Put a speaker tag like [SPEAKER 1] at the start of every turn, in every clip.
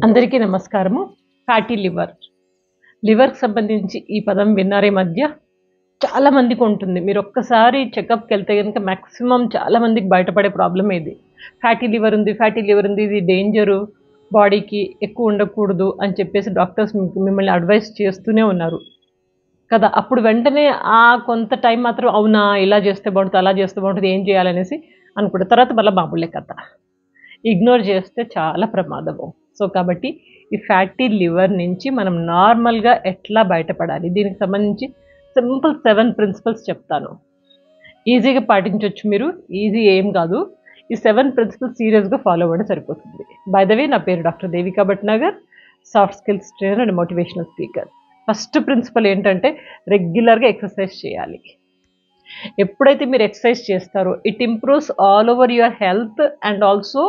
[SPEAKER 1] అందరికీ నమస్కారము. Fatty liver. లివర్‌కి సంబంధించి ఈ పదం విన్నారా ఈ మధ్య? చాలా మందికి ఉంటుంది. మీరొక్కసారి చెకప్‌కెళ్తే గనుక మాక్సిమం చాలా మందికి బయటపడే ప్రాబ్లమే ఇది. ఫ్యాటీ లివర్ ఉంది, ఫ్యాటీ లివర్ ఉంది. ఇది డేంజరు. బాడీకి ఎక్కువ ఉండకూడదు అని చెప్పేసి డాక్టర్స్ మిమ్మల్ని అడ్వైస్ చేస్తూనే ఉన్నారు కదా! అప్పుడు వెంటనే కొంత టైం మాత్రం అవునా! ఇలా చేస్తే బావుంటది, అలా చేస్తే బావుంటది, ఏం చేయాలనేసి అనుకుంటారు. తర్వాత మళ్ళా మామూలే కథ. ఇగ్నోర్ చేస్తే చాలా ప్రమాదము. సో, కాబట్టి ఈ ఫ్యాటీ లివర్ నుంచి మనం నార్మల్‌గా ఎట్లా బయటపడాలి? దీనికి సంబంధించి సింపుల్ 7 ప్రిన్సిపల్స్ చెప్తాను. ఈజీగా పాటించొచ్చు మీరు. ఈజీ ఏం కాదు. ఈ 7 ప్రిన్సిపల్స్ సీరియస్‌గా ఫాలో అవ్వండి సరిపోతుంది. బై ద వే నా పేరు doctor Devika Bhatnagar. Soft skills trainer and motivational speaker. First principle ఏంటంటే రెగ్యులర్‌గా ఎక్సర్సైజ్ చేయాలి. ఎప్పుడైతే మీరు ఎక్సర్సైజ్ చేస్తారో it improves all over your health and also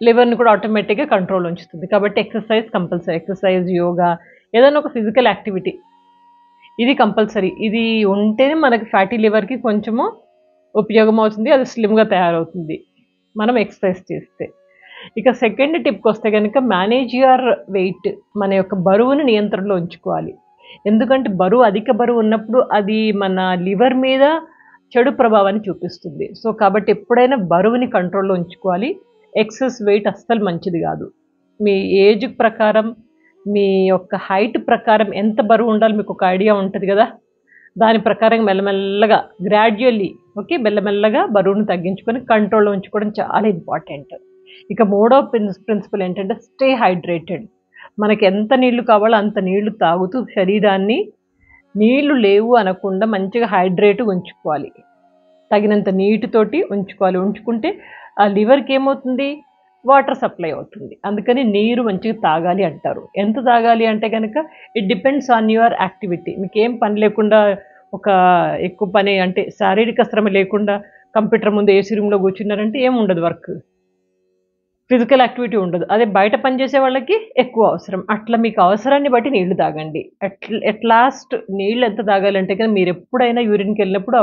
[SPEAKER 1] లివర్‌ని కూడా ఆటోమేటిక్‌గా కంట్రోల్ ఉంచుతుంది. కాబట్టి ఎక్సర్సైజ్ కంపల్సరీ. ఎక్సర్సైజ్, యోగా ఏదైనా ఒక ఫిజికల్ యాక్టివిటీ ఇది కంపల్సరీ. ఇది ఉంటేనే మనకి ఫ్యాటీ లివర్‌కి కొంచెము ఉపయోగం అవుతుంది. అది స్లిమ్‌గా తయారవుతుంది. మనం ఎక్సర్సైజ్ చేస్తే. ఇక సెకండ్ టిప్‌కొస్తే గనుక మేనేజ్ యువర్ వెయిట్. మన యొక్క బరువుని నియంత్రణలో ఉంచుకోవాలి. ఎందుకంటే అధిక బరువు ఉన్నప్పుడు అది మన లివర్ మీద చెడు ప్రభావాన్ని చూపిస్తుంది. సో, కాబట్టి ఎప్పుడైనా బరువుని కంట్రోల్‌లో ఉంచుకోవాలి. ఎక్సెస్ వెయిట్ అస్సలు మంచిది గాదు. మీ ఏజ్ ప్రకారం, మీ యొక్క హైట్ ప్రకారం ఎంత బరువు ఉండాలో మీకొక ఐడియా ఉంటది గదా! దాని ప్రకారం మెల్లమెల్లగా గ్రాడ్యుయల్లీ మెల్లమెల్లగా బరువును తగ్గించుకొని కంట్రోల్‌లో ఉంచుకోవడం చాలా ఇంపార్టెంట్. ఇక మూడో ప్రిన్సిపల్ ఏంటంటే స్టే హైడ్రేటెడ్. మనకి ఎంత నీళ్లు కావాలో అంత నీళ్లు తాగుతూ శరీరాన్ని నీళ్లు లేవు అనకుండా మంచిగా హైడ్రేట్‌గా ఉంచుకోవాలి. తగినంత నీటితోటి ఉంచుకోవాలి. ఉంచుకుంటే ఆ లివర్‌కి ఏమవుతుంది? వాటర్ సప్లై అవుతుంది. అందుకని నీరు మంచిగా తాగాలి అంటారు. ఎంత తాగాలి అంటే గనక it depends on your activity. మీకేం పని లేకుండా ఒక ఎక్కువ పని అంటే శారీరక శ్రమ లేకుండా కంప్యూటర్ ముందు ఏసీ రూమ్‌లో కూర్చున్నారంటే ఏముండదు వర్క్. ఫిజికల్ యాక్టివిటీ ఉండదు. అదే బయట పని చేసే వాళ్ళకి ఎక్కువ అవసరం. అట్లా మీకు అవసరాన్ని బట్టి నీళ్లు తాగండి. ఎట్ లాస్ట్ నీళ్లు ఎంత తాగాలంటే గనుక మీరెప్పుడైనా యూరిన్‌కెళ్ళినప్పుడు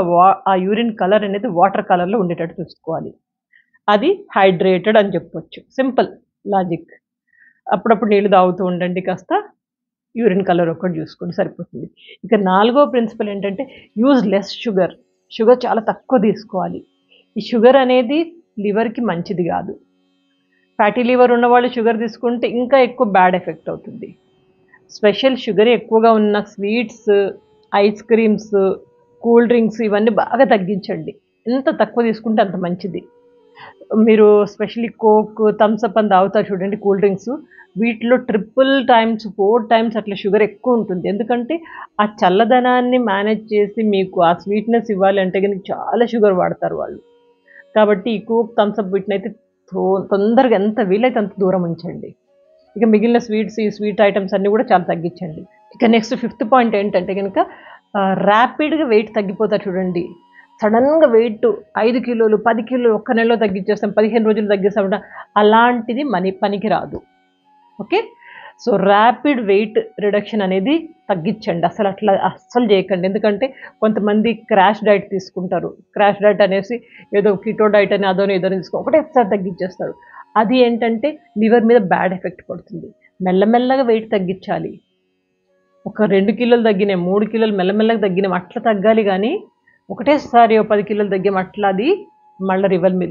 [SPEAKER 1] ఆ యూరిన్ కలర్ అనేది వాటర్ కలర్‌లో ఉండేటట్టు చూసుకోవాలి. అది హైడ్రేటెడ్ అని చెప్పొచ్చు. Simple logic. అప్పుడప్పుడు నీళ్లు తాగుతూ ఉండండి కాస్త. యూరిన్ కలర్ ఒక్కటి చూసుకోండి సరిపోతుంది. ఇక నాలుగో ప్రిన్సిపల్ ఏంటంటే యూజ్ లెస్ షుగర్. షుగర్ చాలా తక్కువ తీసుకోవాలి. ఈ షుగర్ అనేది లివర్‌కి మంచిది గాదు. ఫ్యాటీ లివర్ ఉన్నవాళ్ళు షుగర్ తీసుకుంటే ఇంకా ఎక్కువ బ్యాడ్ ఎఫెక్ట్ అవుతుంది. స్పెషల్ షుగర్ ఎక్కువగా ఉన్న sweets, ice creams, cool drinks ఇవన్నీ బాగా తగ్గించండి. ఎంత తక్కువ తీసుకుంటే అంత మంచిది. మీరు స్పెషల్లీ కోక్, థమ్స్ అప్ అని తాగుతారు చూడండి కూల్ డ్రింక్స్. వీటిలో ట్రిపుల్ టైమ్స్, 4 టైమ్స్ అట్లా షుగర్ ఎక్కువుంటుంది. ఎందుకంటే ఆ చల్లదనాన్ని మేనేజ్ చేసి మీకు ఆ స్వీట్‌నెస్ ఇవ్వాలి అంటే గనుక చాలా షుగర్ వాడతారు వాళ్ళు. కాబట్టి ఈ కోక్, థమ్స్ అప్ వీటినైతే తొందరగా ఎంత వీలైతే అంత దూరం ఉంచండి. ఇక మిగిలిన స్వీట్స్, ఈ స్వీట్ ఐటెమ్స్ అన్నీ కూడా చాలా తగ్గించండి. ఇక నెక్స్ట్ ఫిఫ్త్ పాయింట్ ఏంటంటే గనుక ర్యాపిడ్‌గా వెయిట్ తగ్గిపోతారు చూడండి. సడెన్‌గా వెయిట్ 5 కిలోలు, 10 కిలోలు ఒక్క నెలలో తగ్గించేస్తాం, 15 రోజులు తగ్గిస్తామంట. అలాంటిది పనికి రాదు. Okay. So, rapid weight reduction అనేది తగ్గించండి. అస్సలు చేయకండి. ఎందుకంటే కొంతమంది క్రాష్ డైట్ తీసుకుంటారు. క్రాష్ డైట్ అనేసి ఏదో కిటో డైట్ అని అదోని ఇదోని ఒకటేసారి తగ్గించేస్తారు. అది ఏంటంటే లివర్ మీద బ్యాడ్ ఎఫెక్ట్ పడుతుంది. మెల్లమెల్లగా వెయిట్ తగ్గించాలి. ఒక 2 కిలోలు తగ్గినాయి, 3 కిలోలు మెల్లమెల్లగా తగ్గినాం అట్లా తగ్గాలి గానీ, ఒకటేసారి ఓ 10 కిలోలు తగ్గాం అట్లా అది మళ్ళా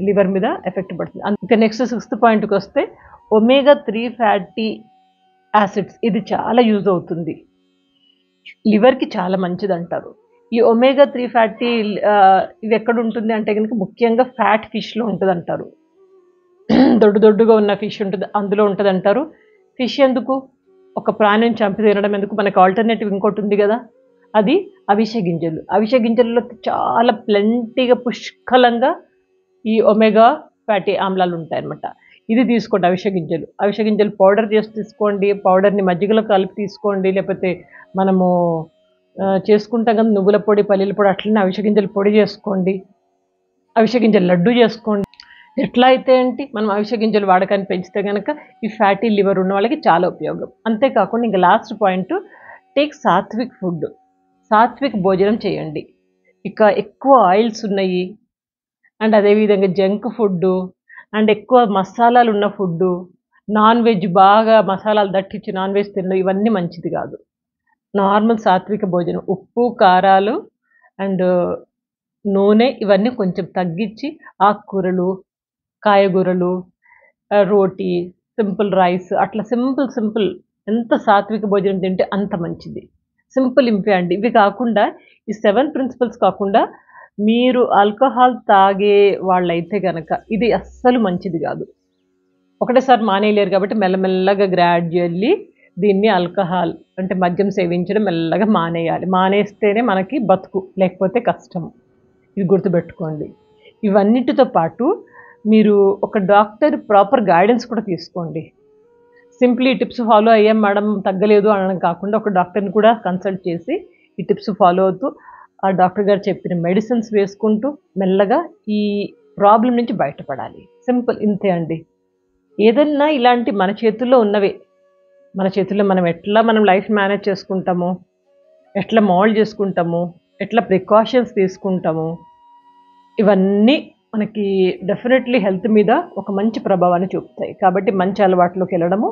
[SPEAKER 1] లివర్ మీద ఎఫెక్ట్ పడుతుంది. ఇక నెక్స్ట్ సిక్స్త్ పాయింట్‌కొస్తే ఒమేగా 3 ఫ్యాటీ యాసిడ్స్ ఇది చాలా యూజ్ అవుతుంది. లివర్‌కి చాలా మంచిదంటారు. ఈ ఒమేగా 3 ఫ్యాటీ ఇది ఎక్కడుంటుంది అంటే గనుక ముఖ్యంగా ఫ్యాట్ ఫిష్‌లో ఉంటదంటారు. దొడ్డుగా ఉన్న ఫిష్ ఉంటది. అందులో ఉంటదంటారు. ఫిష్ ఎందుకు? ఒక ప్రాణిని చంపి తినడం ఎందుకు? మనకు ఆల్టర్‌నేటివ్ ఇంకోటుంది గదా! అది అవిసె గింజలు. అవిసె గింజల్లో చాలా ప్లెంటీగా పుష్కలంగా ఈ ఒమేగా ఫ్యాటీ ఆమ్లాలుంటాయన్నమాట. ఇది తీసుకోండి అవిసె గింజలు. అవిసె గింజలు పౌడర్ చేసి తీసుకోండి. పౌడర్‌ని మజ్జిగలో కలిపి తీసుకోండి. లేకపోతే మనము చేసుకుంటాం కదా! నువ్వుల పొడి, పల్లీల పొడి అట్లనే అవిసె గింజల పొడి చేసుకోండి. అవిసె గింజల లడ్డు చేసుకోండి. ఎట్లా అయితే ఏంటి మనం అవిసె గింజల వాడకాన్ని పెంచితే గనక ఈ ఫ్యాటీ లివర్ ఉన్న వాళ్ళకి చాలా ఉపయోగం. అంతేకాకుండా ఇంక last point take sattvic food. Sattvic భోజనం చేయండి. ఇక ఎక్కువ ఆయిల్స్ ఉన్నాయి అండ్ అదేవిధంగా జంక్ ఫుడ్డు అండ్ ఎక్కువ మసాలాలున్న ఫుడ్డు నాన్ వెజ్ బాగా మసాలాలు దట్టించి నాన్ వెజ్ తినడం ఇవన్నీ మంచిది కాదు. నార్మల్ సాత్విక భోజనం ఉప్పు, కారాలు అండ్ నూనె ఇవన్నీ కొంచెం తగ్గించి ఆకుకూరలు, కాయగూరలు, రోటీ, సింపుల్ రైస్ అట్లా సింపుల్ ఎంత సాత్విక భోజనం తింటే అంత మంచిది. సింపుల్ ఇంపే అండి. ఇవి కాకుండా ఈ 7 ప్రిన్సిపల్స్ కాకుండా మీరు ఆల్కహాల్ తాగే వాళ్ళైతే గనక ఇది అస్సలు మంచిది గాదు. ఒకటేసారి మానేయలేరు కాబట్టి మెల్లమెల్లగా గ్రాడ్యుయల్లీ దీన్ని ఆల్కహాల్ అంటే మద్యం సేవించడం మెల్లగా మానేయాలి. మానేస్తేనే మనకి బతుకు, లేకపోతే కష్టం. ఇది గుర్తుపెట్టుకోండి. ఇవన్నిటితో పాటు మీరు ఒక డాక్టర్ ప్రాపర్ గైడెన్స్ కూడా తీసుకోండి. సింప్లీ ఈ టిప్స్ ఫాలో అయ్యాం మేడం తగ్గలేదు అనడం కాకుండా ఒక డాక్టర్ని కూడా కన్సల్ట్ చేసి ఈ టిప్స్ ఫాలో అవుతూ ఆ డాక్టర్ గారు చెప్పిన మెడిసిన్స్ వేసుకుంటూ మెల్లగా ఈ ప్రాబ్లం నుంచి బయటపడాలి. సింపుల్ ఇంతే అండి. ఏదన్నా ఇలాంటి మన చేతుల్లో ఉన్నవే. మన చేతుల్లో మనం లైఫ్ మేనేజ్ చేసుకుంటాము, ఎట్లా మోల్డ్ చేసుకుంటాము, ఎట్లా ప్రికాషన్స్ తీసుకుంటాము, ఇవన్నీ మనకి డెఫినెట్లీ హెల్త్ మీద ఒక మంచి ప్రభావాన్ని చూపుతాయి. కాబట్టి మంచి అలవాట్లోకి వెళ్ళడము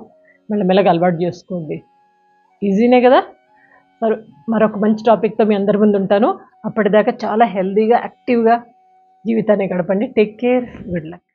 [SPEAKER 1] మెల్లమెల్లగా అలవాటు చేసుకోండి. ఈజీనే కదా. మరొక మంచి టాపిక్తో మీ అందరి ముందు ఉంటాను. అప్పటిదాకా చాలా హెల్తీగా యాక్టివ్గా జీవితాన్ని గడపండి. Take care. Good luck.